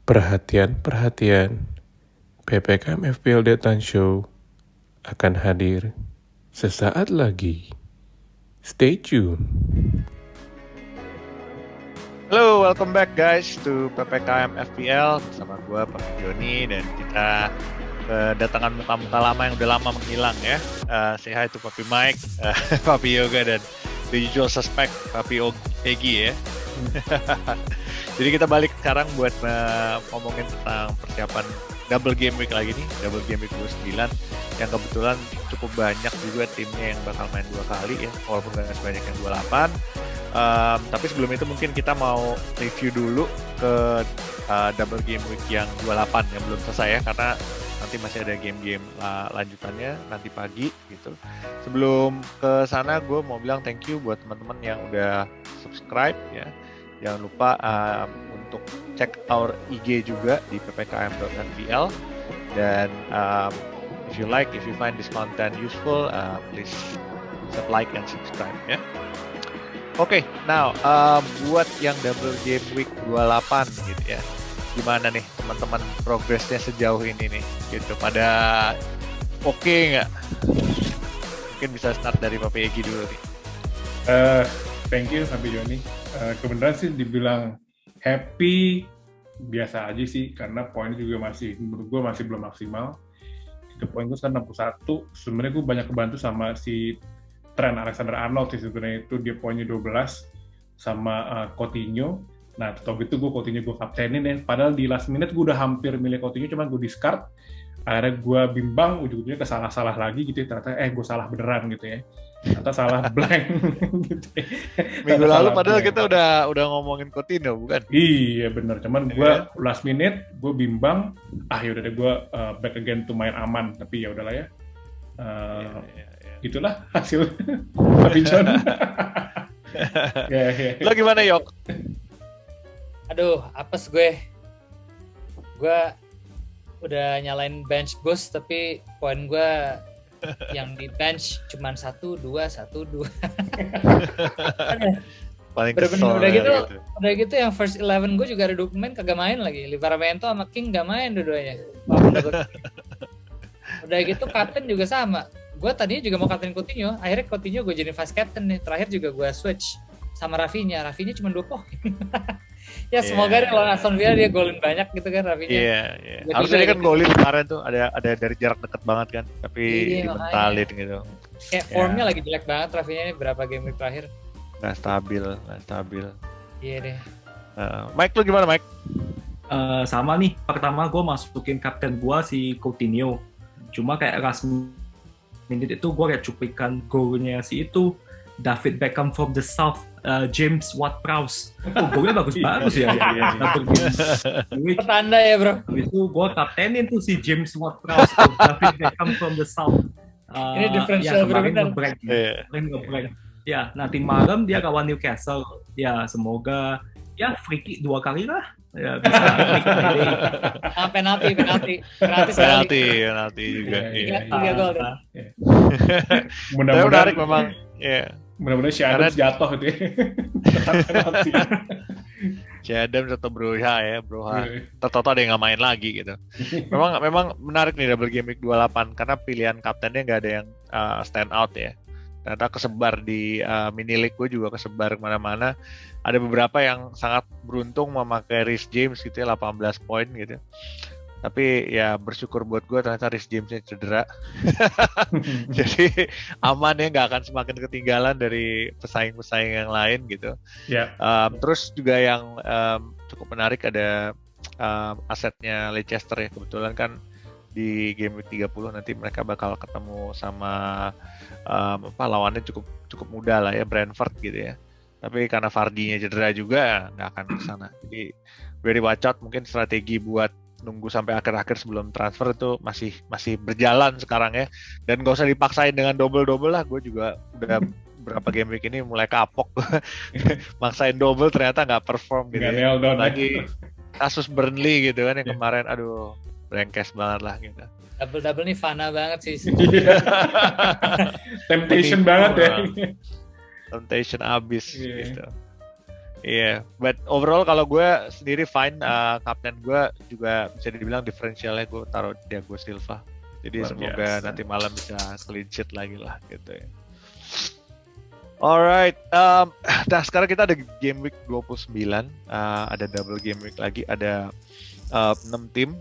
Perhatian, perhatian. PPKM FPL Deadline Show akan hadir sesaat lagi. Stay tune. Halo, welcome back guys to PPKM FPL bersama gue Pak Joni, dan kita kedatangan muka-muka lama yang udah lama menghilang ya. Say hi to Papi Mike, Papi Yoga, dan the usual suspect Papi Egi ya. Jadi kita balik sekarang buat ngomongin tentang persiapan double game week lagi nih, double game week 29 yang kebetulan cukup banyak juga timnya yang bakal main 2 kali ya, walaupun gak sebanyak yang 28. Tapi sebelum itu mungkin kita mau review dulu ke double game week yang 28 yang belum selesai ya, karena nanti masih ada game-game lanjutannya nanti pagi gitu. Sebelum ke sana gue mau bilang thank you buat teman-teman yang udah subscribe ya. Jangan lupa untuk cek our IG juga di ppkm.npl, dan if you find this content useful, please like and subscribe ya. Oke, now buat yang double game week 28 gitu ya, gimana nih teman-teman progresnya sejauh ini nih gitu, pada oke nggak? Mungkin bisa start dari Papi Egi dulu nih. Thank you Papi Joni. Kebenaran sih dibilang happy biasa aja sih, karena poinnya juga menurut gue masih belum maksimal. Itu poin gue sekarang 61. Sebenarnya gue banyak kebantu sama si Trent Alexander-Arnold sih sebenarnya, itu dia poinnya 12 sama Coutinho. Nah, tau gitu gue Coutinho gue kaptenin ya. Padahal di last minute gue udah hampir milih Coutinho, cuman gue discard. Akhirnya gue bimbang, ujung-ujungnya kesalah-salah lagi gitu ya. Ternyata gue salah beneran gitu ya. Ternyata salah blank gitu ya. Minggu lalu padahal blank. Kita udah ngomongin Coutinho bukan? Iya bener, cuman gue last minute gue bimbang. Yaudah deh gue back again to main aman. Tapi ya udahlah ya. Itulah hasil Papi John. Lo gimana Yok? Aduh, apes gue. Gue udah nyalain bench boost, tapi poin gue yang di bench cuman 1, 2. Paling kesel udah gitu yang first 11 gue juga ada 2 pemain kagak main lagi. Livramento sama King gak main dua-duanya. Udah gitu captain juga sama. Gue tadinya juga mau captain Coutinho, akhirnya Coutinho gue jadi vice captain nih. Terakhir juga gue switch sama Rafinha cuma 2 poin. Ya semoga deh lawan Aston Villa dia golin banyak gitu kan Rafinha. Iya. Harusnya dia kan golin kemarin tuh ada dari jarak dekat banget kan, tapi dimentalin gitu. Kayak formnya lagi jelek banget Rafinha ini, berapa game week terakhir. Nggak stabil. Iya deh. Mike, lu gimana Mike? Sama nih, pertama gue masukin kapten gue si Coutinho. Cuma kayak last minute itu gue kayak cuplikan golnya si itu David Beckham from the South, James Ward-Prowse. Golnya bagus ya. Pertanda ya bro. Habis itu gue kaptenin tuh si James Ward-Prowse, David Beckham from the South. Ini differential benar. Nge-break. Ya, nanti malam dia kawan Newcastle. Ya, semoga ya free kick 2 kali lah. Ya, bisa penalti juga. 3 gol. Mudah-mudahan menarik memang. Ya. Mudah-mudahan si Adams jatuh gitu ya. Si Adams atau Broha. Ternyata ada yang nggak main lagi gitu. Memang menarik nih double game week 28 karena pilihan kaptennya nggak ada yang stand out ya. Ternyata kesebar di mini league gue juga kesebar kemana-mana. Ada beberapa yang sangat beruntung memakai Reece James gitu ya, 18 poin gitu. Tapi ya bersyukur buat gue ternyata Reece James-nya cedera. Jadi aman ya, nggak akan semakin ketinggalan dari pesaing-pesaing yang lain gitu. Yeah. Terus juga yang cukup menarik ada asetnya Leicester ya. Kebetulan kan di game week 30 nanti mereka bakal ketemu sama lawannya cukup muda lah ya, Brentford gitu ya. Tapi karena Vardy-nya cedera juga nggak akan ke sana. Jadi very watch out, mungkin strategi buat nunggu sampai akhir-akhir sebelum transfer itu masih berjalan sekarang ya. Dan nggak usah dipaksain dengan double lah. Gue juga udah berapa game week ini mulai kapok. Maksain double ternyata nggak perform gitu ya. Lagi kasus Burnley gitu kan yang kemarin, aduh brengkes banget lah gitu. Double nih fana banget sih. Temptation banget ya. Temptation abis gitu. Iya, but overall kalau gue sendiri fine, kapten gue juga bisa dibilang diferensialnya gue taruh Thiago Silva. Jadi Luar semoga biasa. nanti malam bisa clean sheet lagi lah gitu ya. Alright, nah sekarang kita ada game week 29, ada double game week lagi, ada 6 tim.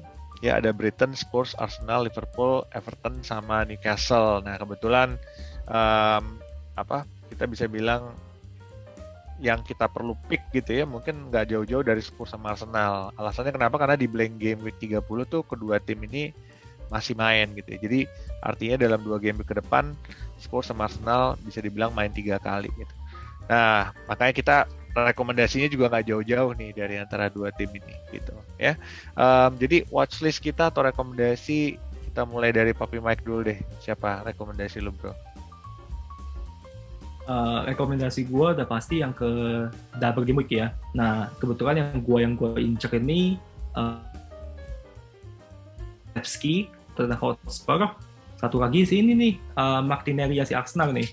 Ya, ada Brighton, Spurs, Arsenal, Liverpool, Everton, sama Newcastle. Nah kebetulan kita bisa bilang yang kita perlu pick gitu ya, mungkin nggak jauh-jauh dari Spurs sama Arsenal. Alasannya kenapa? Karena di blank game week 30 tuh kedua tim ini masih main gitu ya. Jadi artinya dalam 2 game week ke depan Spurs sama Arsenal bisa dibilang main 3 kali gitu. Nah makanya kita rekomendasinya juga nggak jauh-jauh nih dari antara 2 tim ini gitu ya. Jadi watchlist kita atau rekomendasi kita mulai dari Papi Mike dulu deh. Siapa rekomendasi lu bro? Rekomendasi gue udah pasti yang ke double game week ya. Nah kebetulan yang gue incer ini Kulusevski, Tottenham Hotspur. Satu lagi sih ini nih Martinelli si Arsenal nih.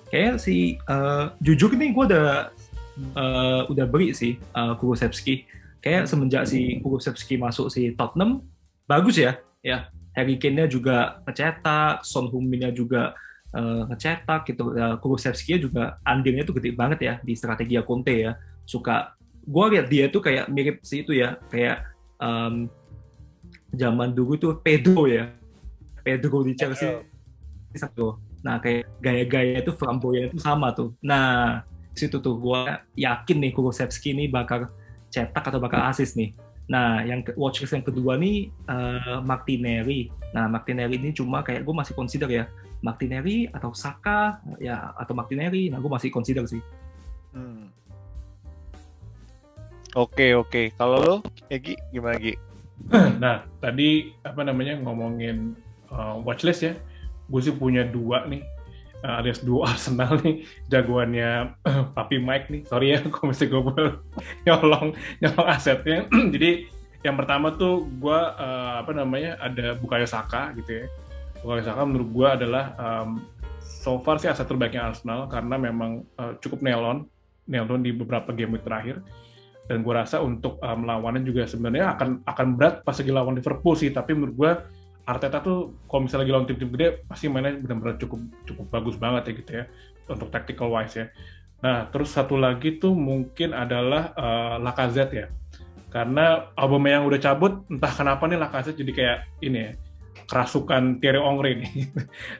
Kayak si jujur nih gue udah beli sih Kulusevski. Kayak semenjak si Kulusevski masuk si Tottenham bagus ya. Harry Kane-nya juga ngecetak, Son Heung-min-nya juga ngecetak gitu. Kulusevski juga andilnya tuh gede banget ya di strategi Conte ya. Gue lihat dia tuh kayak mirip si itu ya, kayak zaman dulu tuh Pedro di Chelsea. Nah kayak gaya-gaya itu flamboyan itu sama tuh. Nah situ tuh gue yakin nih Kulusevski ini bakal cetak atau bakal assist nih. Nah yang watchlist yang kedua nih Martinelli. Nah Martinelli ini cuma kayak gue masih consider ya, Martinelli atau Saka ya, atau Martinelli. Nah gue masih consider sih. Oke. Kalau lo, Egi, gimana Gi? Nah, tadi ngomongin watchlist ya. Gue sih punya 2 nih, alias 2 Arsenal nih, jagoannya Papi Mike nih. Sorry ya, kalau mesti gue nyolong asetnya. Jadi yang pertama tuh gue ada Bukayo Saka gitu ya. Bukayo Saka menurut gue adalah so far sih aset terbaiknya Arsenal karena memang cukup nail on di beberapa game week terakhir. Dan gue rasa untuk melawannya juga sebenarnya akan berat pas lagi lawan Liverpool sih, tapi menurut gue Arteta tuh kalau misalnya lagi lawan tim-tim gede pasti mainnya benar-benar cukup bagus banget ya gitu ya untuk tactical wise ya. Nah terus satu lagi tuh mungkin adalah Lacazette ya, karena Aubameyang udah cabut, entah kenapa nih Lacazette jadi kayak ini ya, kerasukan Thierry Henry nih.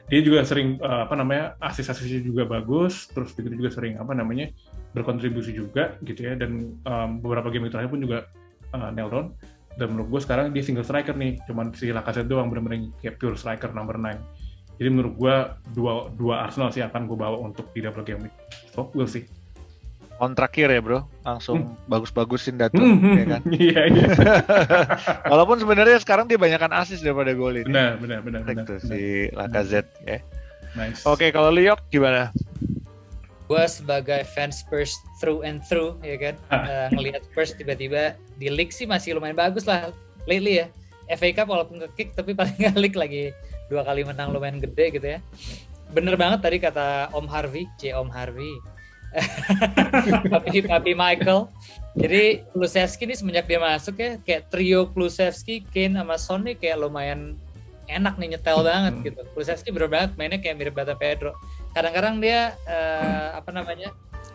Dia juga sering asis-asisnya juga bagus, terus begitu juga sering berkontribusi juga gitu ya, dan beberapa game terakhir pun juga nailed on. Dan menurut gue sekarang dia single striker nih, cuman si Lacazette doang benar-benar kayak pure striker number 9. Jadi menurut gue dua Arsenal sih akan gue bawa untuk di double game week. So we'll see. Kontrakir ya bro, langsung bagus-bagusin Datu, ya kan? Iya. Walaupun sebenarnya sekarang dia banyakan assist daripada golin. Benar. Tuh si Lacazette ya. Nice. Oke, kalau Liok gimana? Gue sebagai fans Spurs through and through ya kan, ngelihat Spurs tiba-tiba di league sih masih lumayan bagus lah lately ya. FA Cup walaupun ke-kick tapi paling nggak league lagi 2 kali menang lumayan gede gitu ya. Bener banget tadi kata Om Harvey, Papi Michael. Jadi Kulusevski ini semenjak dia masuk ya, kayak trio Kulusevski, Kane sama Son nih kayak lumayan enak nih, nyetel banget gitu. Kulusevski bener banget mainnya kayak mirip Bata Pedro. Kadang-kadang dia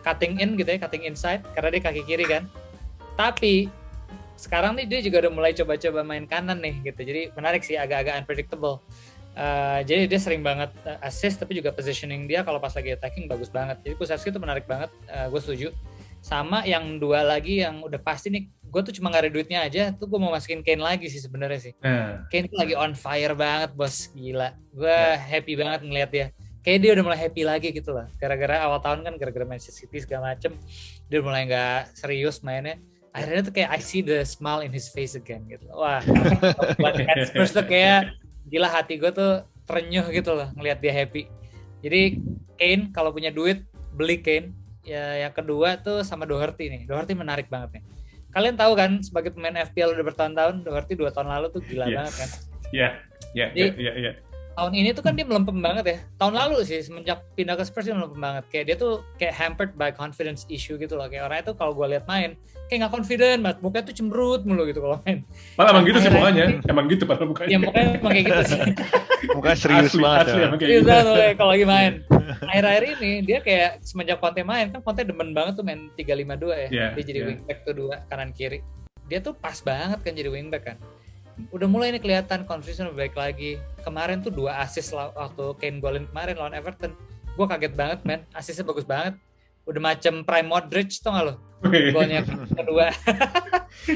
cutting in gitu ya, cutting inside karena dia kaki kiri kan. Tapi sekarang nih dia juga udah mulai coba-coba main kanan nih gitu. Jadi menarik sih, agak-agak unpredictable. Jadi dia sering banget assist, tapi juga positioning dia kalau pas lagi attacking bagus banget. Jadi Kulusevski itu menarik banget, gue setuju. Sama yang 2 lagi yang udah pasti nih, gue tuh cuma gak ada duitnya aja, tuh gue mau masukin Kane lagi sih sebenarnya sih. Kane tuh lagi on fire banget bos, gila. Gue happy banget ngeliat dia. Kayak dia udah mulai happy lagi gitu lah. Gara-gara awal tahun kan gara-gara Manchester City segala macem, dia mulai gak serius mainnya. Akhirnya tuh kayak I see the smile in his face again gitu. Wah, buat Spurs tuh kayak gila, hati gue tuh terenyuh gitu loh ngelihat dia happy. Jadi Kane kalau punya duit beli Kane. Ya yang kedua tuh sama Doherty nih. Doherty menarik banget nih. Kalian tahu kan sebagai pemain FPL udah bertahun-tahun, Doherty 2 tahun lalu tuh gila banget kan. Iya. tahun ini tuh kan dia melempem banget ya. Tahun lalu sih semenjak pindah ke Spurs dia melempem banget. Kayak dia tuh kayak hampered by confidence issue gitu loh. Kayak orangnya tuh kalau gue lihat main kayak nggak confident banget. Mukanya tuh cemberut mulu gitu kalau main. Malah emang gitu sih mukanya. Emang gitu pada mukanya. Ya mukanya emang kayak gitu sih. Mukanya serius Asli, banget. asli, Ya. emang kayak Serius gitu. banget tuh kalau lagi main. Akhir-akhir ini dia kayak semenjak Conte main kan Conte demen banget tuh main 3-5-2 ya. Iya, Dia jadi iya. wingback tuh 2 kanan kiri. Dia tuh pas banget kan jadi wingback kan. Udah mulai nih kelihatan confidence baik lagi. Kemarin tuh 2 assist waktu Kane golin kemarin lawan Everton. Gue kaget banget men, assistnya bagus banget. Udah macem prime Modric tau gak lo? Golnya kedua.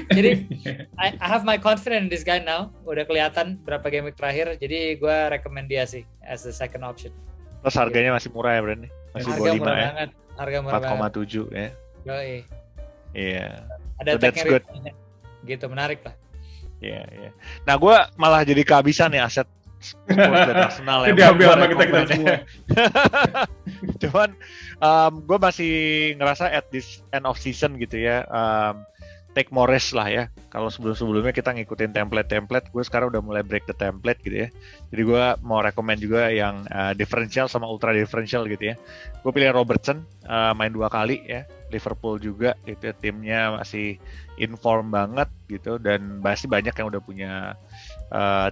Jadi I have my confidence in this guy now. Udah kelihatan berapa game week terakhir. Jadi gue recommend dia sih as the second option. Terus harganya masih murah ya Bren? Masih Harga bawah 5 murah ya. banget. Harga murah banget. 4,7 ya. Yoi. Iya. Ada So that's tag-nya good. gitu, menarik lah. Iya, iya. Nah, gue malah jadi kehabisan nih aset Spurs dan Arsenal ya. Diambil Gua sama kita rekomen semua. ya. Cuman gue masih ngerasa at this end of season gitu ya, take more risk lah ya. Kalau sebelum-sebelumnya kita ngikutin template, gue sekarang udah mulai break the template gitu ya. Jadi gue mau rekomend juga yang differential sama ultra differential gitu ya. Gue pilih Robertson, main 2 kali ya. Liverpool juga gitu ya, timnya masih inform banget gitu dan masih banyak yang udah punya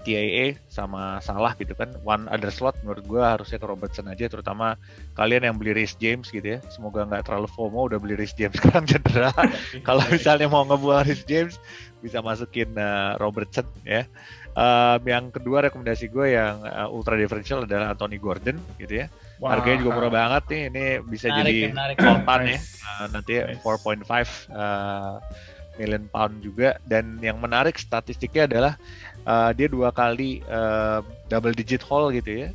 TAA sama Salah gitu kan. One other slot menurut gue harusnya ke Robertson aja, terutama kalian yang beli Reece James gitu ya. Semoga nggak terlalu FOMO udah beli Reece James sekarang cedera. Kalau misalnya mau ngebuang Reece James bisa masukin Robertson ya. Yang kedua rekomendasi gue yang ultra differential adalah Anthony Gordon gitu ya. Wah. Harganya juga murah banget nih. Ini bisa Menarik. jadi topan ya. Nice. Nanti Nice. 4.5 million pound juga. Dan yang menarik statistiknya adalah dia 2 kali double digit haul gitu ya.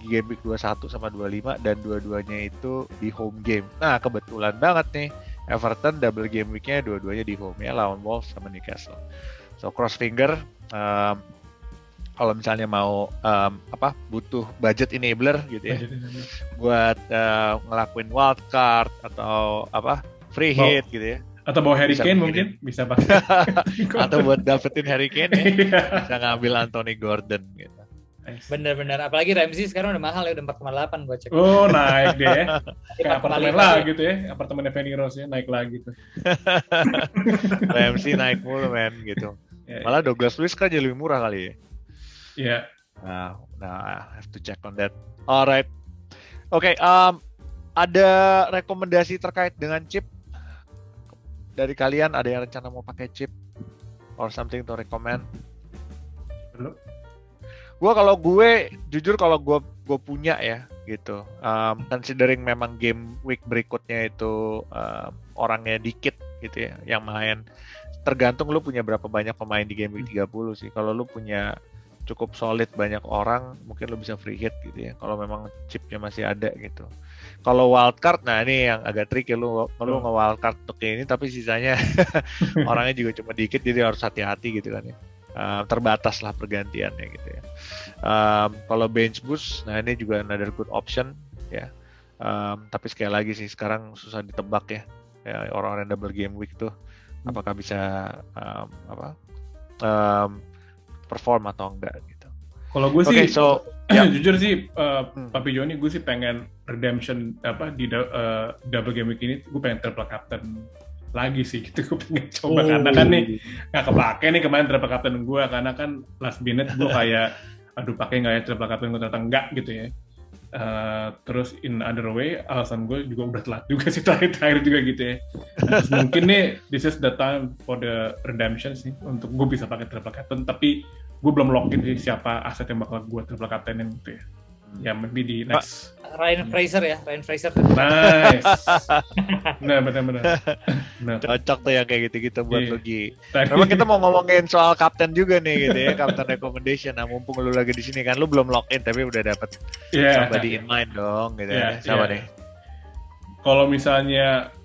Game week 21 sama 25 dan dua-duanya itu di home game. Nah, kebetulan banget nih Everton double game weeknya dua-duanya di home ya, lawan Wolves sama Newcastle. So cross finger, kalau misalnya mau butuh budget enabler gitu ya, buat ngelakuin wild card atau free hit gitu ya, Atau bawa Harry Bisa Kane bikin mungkin bisa pakai. atau buat dapetin Harry Kane ya, Iya. bisa ngambil Anthony Gordon gitu. Bener-bener. Apalagi Ramsey sekarang udah mahal ya, udah 4,8 gue cek. Oh, naik deh. Tadi Kayak 4,5 apartemen lah gitu ya. Apartemennya Penny Rose ya, naik lagi tuh. Ramsey naik mulu men gitu. Ya, Malah Douglas Luiz kan jadi lebih murah kali ya. ya. Nah, I have to check on that. Alright. Oke, ada rekomendasi terkait dengan chip dari kalian? Ada yang rencana mau pakai chip or something to recommend? Belum. Gue jujur kalau gue punya ya gitu. Considering memang game week berikutnya itu orangnya dikit gitu ya yang main. Tergantung lu punya berapa banyak pemain di game week 30 sih. Kalau lu punya cukup solid banyak orang, mungkin lu bisa free hit gitu ya. Kalau memang chipnya masih ada gitu. Kalau wildcard, nah ini yang agak tricky, lu nge-wildcard untuk ini, tapi sisanya orangnya juga cuma dikit, jadi harus hati-hati gitu kan ya. Terbatas lah pergantiannya gitu ya. Kalau bench boost, nah ini juga another good option ya. Tapi sekali lagi sih sekarang susah ditebak ya, orang-orang double game week tuh apakah bisa perform atau enggak gitu. Kalau gue Oke, sih, so ya. jujur sih, Papi Joni, gue sih pengen redemption di double game week ini, gue pengen triple captain lagi sih gitu. Gue pengen coba karena kan nih nggak kepake nih kemarin triple captain gue, karena kan last minute gue kayak aduh pakai nggak ya triple captain gue, ternyata enggak gitu ya. Terus in other way, alasan gue juga udah telat juga sih terakhir juga gitu ya. Terus mungkin nih this is the time for the redemption sih untuk gue bisa pakai triple captain, tapi gue belum login sih siapa aset yang bakal gue triple captainin gitu ya. Ya maybe di next. Ryan Fraser ya, Ryan Fraser. Nice. Benar. Cocok tuh yang kayak gitu-gitu buat Iya. lu Gi. Memang kita mau ngomongin soal kapten juga nih gitu ya, kapten recommendation. Nah, mumpung lu lagi di sini kan, lu belum login tapi udah dapet somebody in mind dong gitu ya. Siapa nih? Kalau misalnya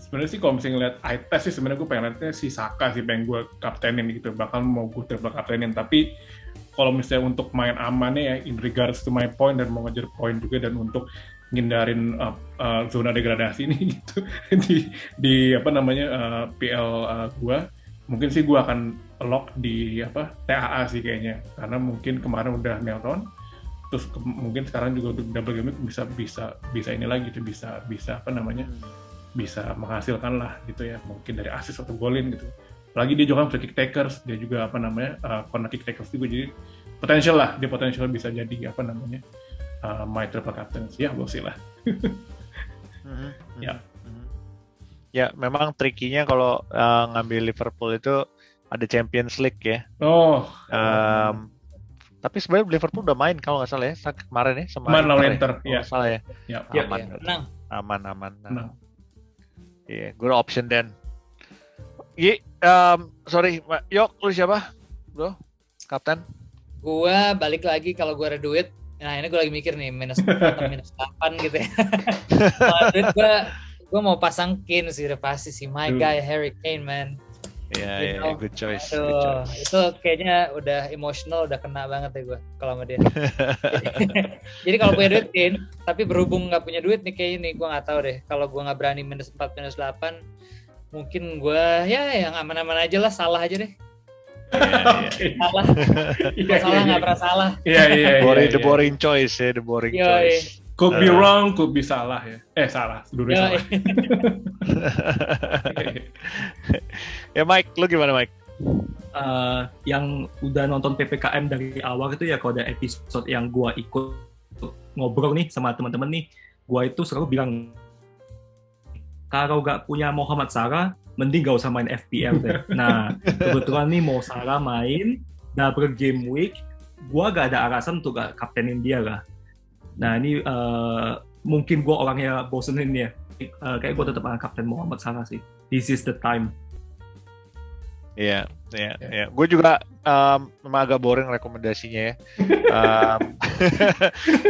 sebenarnya sih kalau misalnya ngeliat eye test sih sebenarnya gue pengen liatnya si Saka sih, pengen gue kaptenin gitu, bahkan mau gue triple kaptenin. Tapi kalau misalnya untuk main amannya ya in regards to my point dan mau ngejar poin juga dan untuk ngindarin zona degradasi ini gitu di PL gua mungkin sih gue akan lock di TAA sih kayaknya, karena mungkin kemarin udah Melton, terus mungkin sekarang juga untuk double game bisa ini lagi gitu, bisa bisa menghasilkan lah gitu ya, mungkin dari assist atau golin gitu. Lagi dia juga kan free kick takers, dia juga corner kick takers juga, jadi potensial lah, dia potensial bisa jadi my triple captain. Ya, we'll see lah. Ya. Ya, memang trikinya kalau ngambil Liverpool itu ada Champions League ya. Tapi sebenarnya Liverpool udah main kalau nggak salah ya kemarin ya sama Inter ya. Salah ya. Aman. Iya, good option then. Sorry, Yok, lu siapa, bro? Kapten? Gua balik lagi kalau gua ada duit. Nah ini gue lagi mikir nih minus 4 atau minus 8 gitu ya. Kalau duit gue mau pasang Kane sih, udah pasti sih. My guy Harry Kane, man. Iya, good choice. Itu kayaknya udah emotional, udah kena banget ya gue kalau sama dia. Jadi kalau punya duit Kane, tapi berhubung nggak punya duit nih kayak ini, gue nggak tahu deh. Kalau gue nggak berani minus 4, minus 8, mungkin gue yang aman-aman aja lah, salah aja deh. Salah. Salah nggak pernah salah. The boring choice ya, the boring choice. Could be wrong, could be salah ya. Salah, dulu salah. Ya Mike, lu gimana Mike? Yang udah nonton PPKM dari awal itu ya, kalau ada episode yang gua ikut ngobrol nih sama teman-teman nih, gua itu selalu bilang kalau gak punya Mohamed Salah, mending gak usah main FPL deh. Nah, kebetulan nih mau Salah main double game week, gua gak ada alasan untuk gak kaptenin dia lah. Nah ini mungkin gua orangnya bosenin ya. Kayak gua tetap akan kapten Mohamed Salah sih. This is the time. Iya. Gue juga memang agak boring rekomendasinya ya.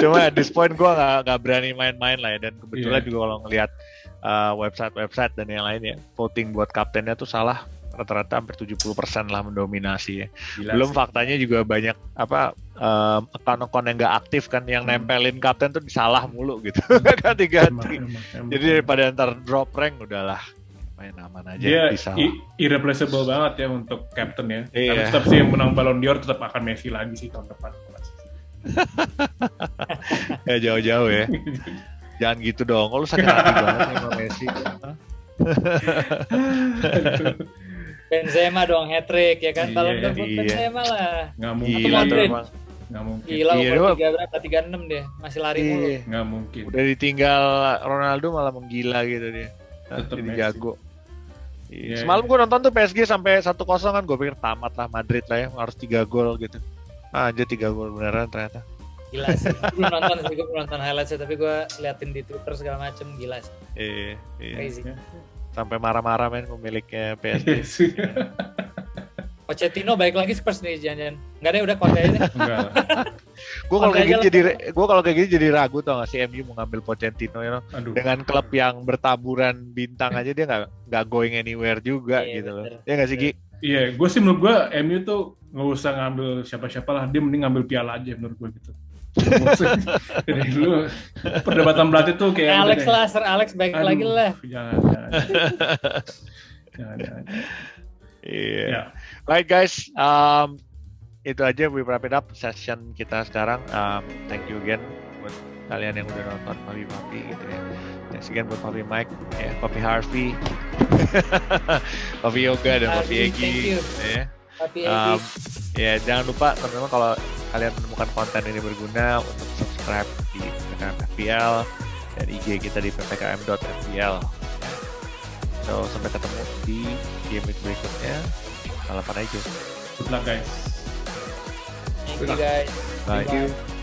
Cuma at this point gue nggak berani main-main lah ya. Dan kebetulan juga kalau ngelihat website dan yang lain ya, voting buat kaptennya tuh Salah rata-rata hampir 70% lah mendominasi ya. Gila belum sih. Faktanya juga banyak akun-akun yang nggak aktif kan, yang nempelin kapten tuh Salah mulu gitu. Ganti-ganti. Jadi daripada ntar drop rank, udahlah main aman aja. Dia bisa irreplaceable banget ya untuk captain ya. Iya. Tapi tetap sih yang menang Ballon d'Or tetap akan Messi lagi sih tahun depan. Ya jauh-jauh ya. Jangan gitu dong, lu sakit hati banget sama Messi. Benzema dong hat-trick ya kan, Ballon d'Or Benzema lah. Nggak mungkin. Nggak mungkin. Gila, umur 36 dia, masih lari mulu. Nggak mungkin. Udah ditinggal Ronaldo malah menggila gitu dia. Tetap jadi Messi. Jago. Semalam gue nonton tuh PSG sampai 1-0 kan, gue pikir tamat lah Madrid lah ya, harus 3 gol gitu. Aja 3 gol beneran ternyata. Gila sih, gue belum nonton highlightsnya, tapi gue liatin di Twitter segala macem, gila sih. Iya. Crazy. Sampai marah-marah men pemiliknya PSG. Pochettino balik lagi Spurs nih jangan-jangan. Enggak deh, udah Conte aja deh. Gue kalau kayak gini jadi ragu tau gak sih MU mau ngambil Pochettino ya. Dengan klub yang bertaburan bintang aja dia nggak going anywhere juga gitu loh. Iya nggak sih Gi? Iya, gue sih menurut gue MU tuh nggak usah ngambil siapa-siapa lah, dia mending ngambil piala aja menurut gue gitu. Jadi dulu perdebatan berarti tuh kayak Alex lah, Sir Alex baik lagi lah. Jangan. Iya. Yeah. Baik guys, itu aja we wrap it up session kita sekarang. Thank you again buat kalian yang udah nonton Papi gitu ya. Thanks again buat Papi Mike, Papi Harvey, Papi Yoga dan Papi Egi. Papi Egi. Ya jangan lupa teman-teman kalau kalian menemukan konten ini berguna untuk subscribe di PPKM FPL dan IG kita di ppkm.fpl. So sampai ketemu di game week berikutnya. Balapan aja. Good luck guys. Thank you guys. Bye.